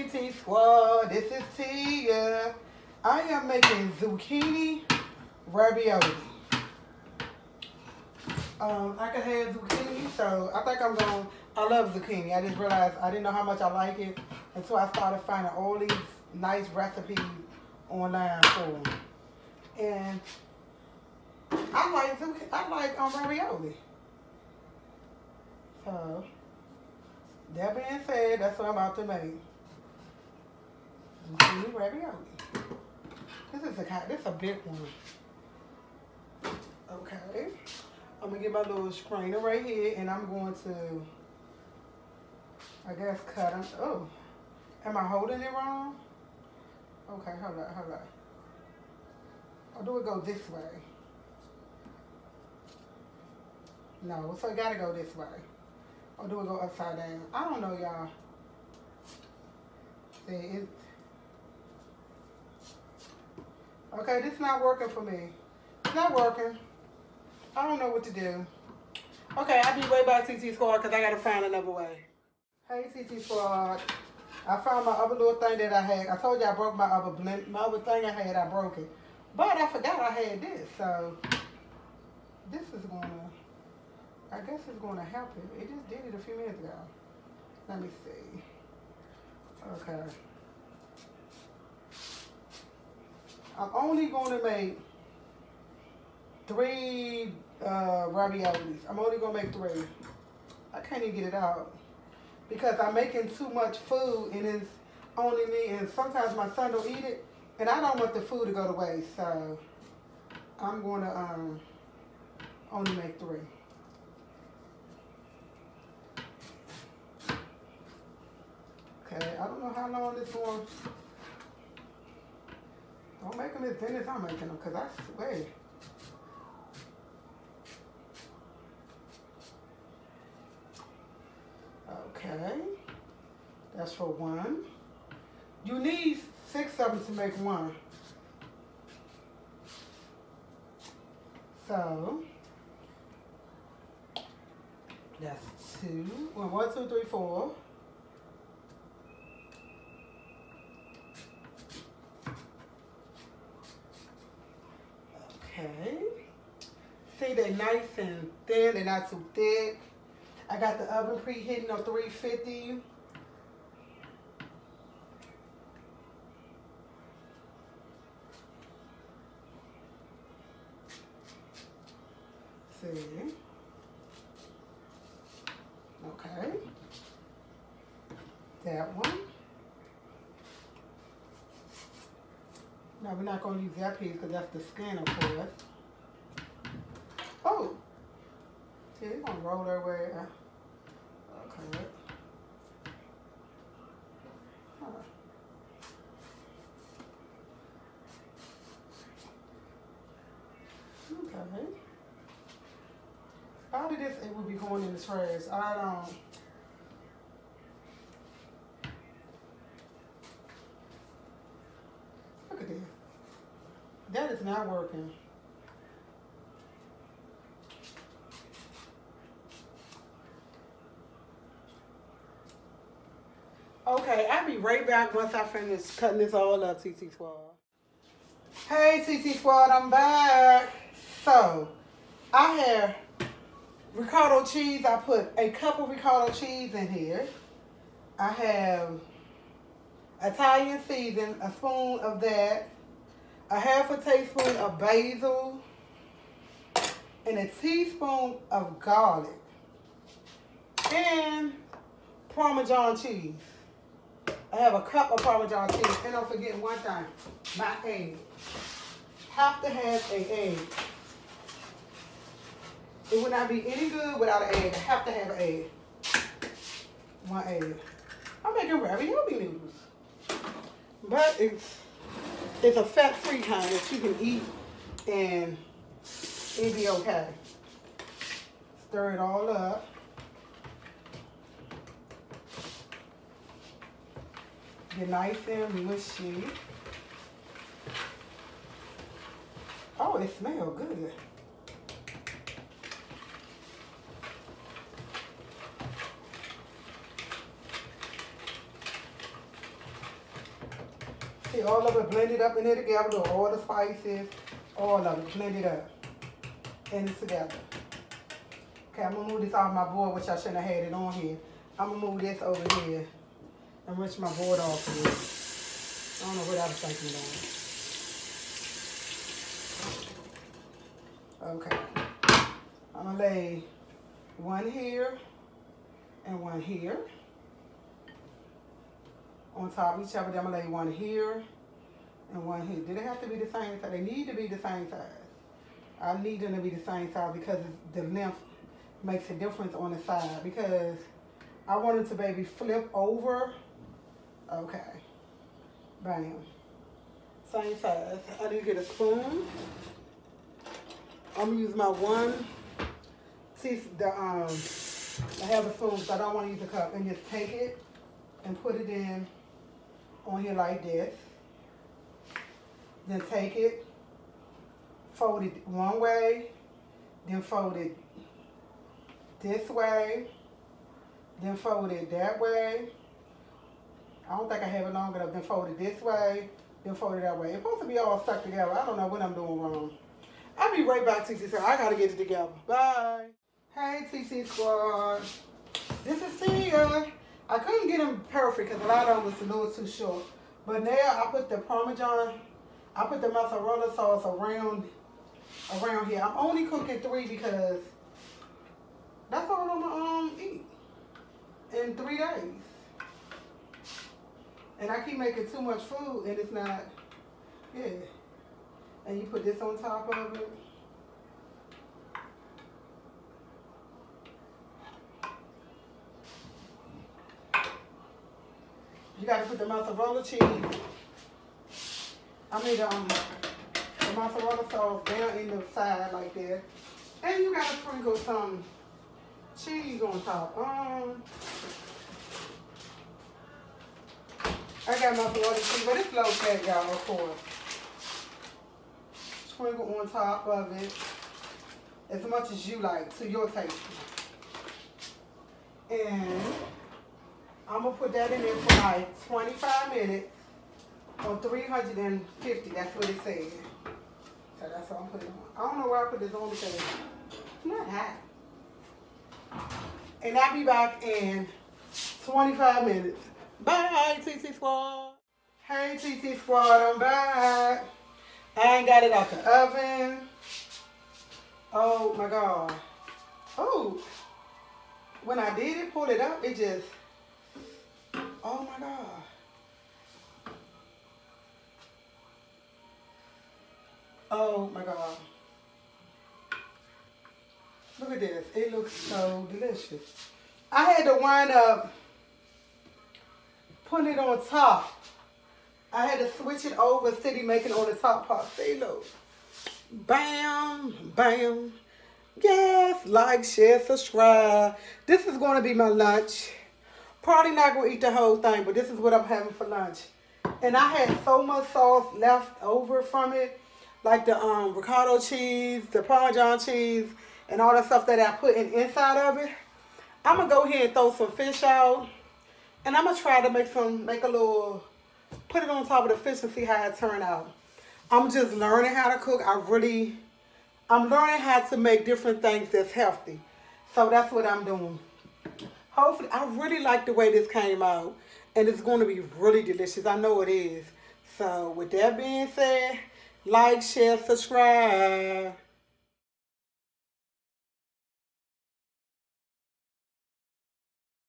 TT Squad, this is Tia. I am making zucchini ravioli. I can have zucchini, so I think I love zucchini. I just realized I didn't know how much I like it, and so I started finding all these nice recipes online for them. And I like zucchini, I like ravioli. So, that being said, that's what I'm about to make. Zucchini ravioli. This is a big one. Okay. I'm gonna get my little strainer right here, and I'm going to, I guess, cut them. Oh, am I holding it wrong? Okay, hold on. Or do it go this way? No, so it gotta go this way. Or do it go upside down? I don't know, y'all. See, it. Okay, this is not working for me. It's not working. I don't know what to do. Okay, I'll be right back, TT Squad, because I got to find another way. Hey, TT Squad. I found my other little thing that I had. I told you I broke my other thing I had. I broke it. But I forgot I had this. So, this is going to, I guess it's going to help it. It just did it a few minutes ago. Let me see. Okay. I'm only going to make 3 raviolis. I'm only going to make 3. I can't even get it out because I'm making too much food and it's only me, and sometimes my son don't eat it, and I don't want the food to go to waste, so I'm going to only make 3. Okay, I don't know how long this one. Don't make them as thin as I'm making them, because I swear. Okay, that's for 1. You need 6 of them to make 1. So, that's 2. 1, 2, 3, 4. Okay. See, they're nice and thin. They're not too thick. I got the oven preheating on 350. See. Okay. That one. Now we're not going to use that piece because that's the skin, of course. Oh! See, it's going to roll that way. Okay. Huh. Okay. How did this, it would be going in the trash? I don't. Look at this. That is not working. Okay, I'll be right back once I finish cutting this all up, TT Squad. Hey, TT Squad, I'm back. So, I have ricotta cheese. I put a cup of ricotta cheese in here. I have Italian seasoning, a spoon of that, a half a teaspoon of basil, and a teaspoon of garlic, and Parmesan cheese. I have a cup of Parmesan cheese, and I'm forgetting one thing, my egg. Have to have an egg. It would not be any good without an egg. I have to have an egg. 1 egg. I'm making ravioli noodles, but it's a fat-free kind that you can eat and it'll be okay. Stir it all up. Get nice and mushy. Oh, it smells good. See, all of it blended up in there together, all the spices, all of it blended up and it's together. Okay, I'm gonna move this off my board, which I shouldn't have had it on here. I'm gonna move this over here and rinse my board off of this. I don't know what I was thinking about. Okay, I'm gonna lay one here and one here on top of each other. Then I'm gonna lay one here and one here. Do they have to be the same size? They need to be the same size. I need them to be the same size because the length makes a difference on the side, because I want it to maybe flip over. Okay, bam, same size. I need to get a spoon. I'm gonna use my one. See, I have a spoon, so I don't want to use a cup, and just take it and put it in on here like this. Then take it, fold it one way, then fold it this way, then fold it that way. I don't think I have it long enough. Then fold it this way, then fold it that way. It's supposed to be all stuck together. I don't know what I'm doing wrong. I'll be right back, TC. So I gotta get it together. Bye. Hey, TC Squad. This is Tia. I couldn't get them perfect because a lot of them was a little too short. But now I put the Parmesan, I put the mozzarella sauce around here. I'm only cooking 3 because that's all I'm gonna eat in 3 days. And I keep making too much food and it's not, yeah. And you put this on top of it. You got to put the mozzarella cheese, the mozzarella sauce down in the side like that. And you got to sprinkle some cheese on top. I got mozzarella cheese, but it's low fat, y'all, of course. Sprinkle on top of it as much as you like, to your taste. And I'm gonna put that in there for like 25 minutes on 350. That's what it said. So that's what I'm putting on. I don't know where I put this on because it's not hot. And I'll be back in 25 minutes. Bye, TT Squad. Hey, TT Squad, I'm back. I ain't got it out the oven. Oh my God. Oh, when I did it, pull it up, it just, oh my God. Oh my God. Look at this. It looks so delicious. I had to wind up putting it on top. I had to switch it over instead of making it on the top part. See, look. Bam, bam. Yes, like, share, subscribe. This is going to be my lunch. Probably not going to eat the whole thing, but this is what I'm having for lunch. And I had so much sauce left over from it, like the ricotta cheese, the Parmesan cheese, and all that stuff that I put inside of it. I'm going to go ahead and throw some fish out. And I'm going to try to make a little, put it on top of the fish and see how it turn out. I'm just learning how to cook. I'm learning how to make different things that's healthy. So that's what I'm doing. Hopefully, I really like the way this came out. And it's going to be really delicious. I know it is. So with that being said, like, share, subscribe.